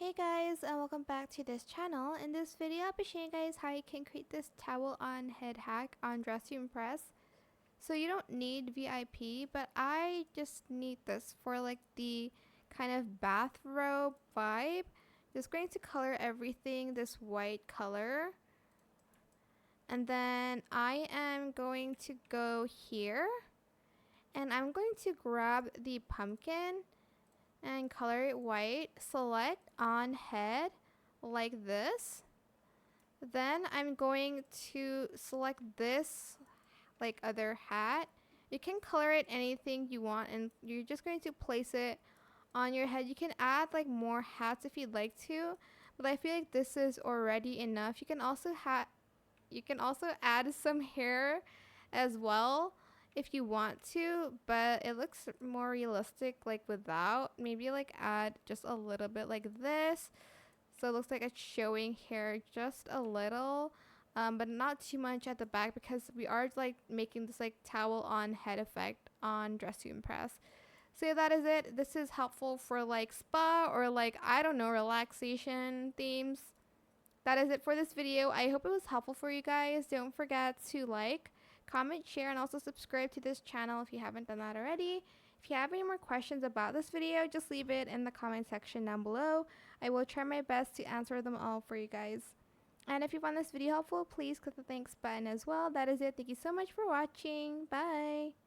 Hey guys, and welcome back to this channel. In this video, I'll be showing you guys how you can create this towel on head hack on Dress to Impress. So you don't need VIP, but I just need this for like the kind of bathrobe vibe. Just going to color everything this white color. And then I am going to go here. And I'm going to grab the pumpkin and color it white. Select on head like this. Then I'm going to select this like other hat. You can color it anything you want, and you're just going to place it on your head. You can add like more hats if you'd like to, but I feel like this is already enough. You can also add some hair as well if you want to, but it looks more realistic like without. Maybe like add just a little bit like this, so it looks like it's showing hair just a little, but not too much at the back, because we are like making this like towel on head effect on Dress to Impress. So yeah, that is it. This is helpful for like spa or like, I don't know, relaxation themes. That is it for this video. I hope it was helpful for you guys. Don't forget to like, comment, share, and also subscribe to this channel if you haven't done that already. If you have any more questions about this video, just leave it in the comment section down below. I will try my best to answer them all for you guys. And if you found this video helpful, please click the thanks button as well. That is it. Thank you so much for watching. Bye.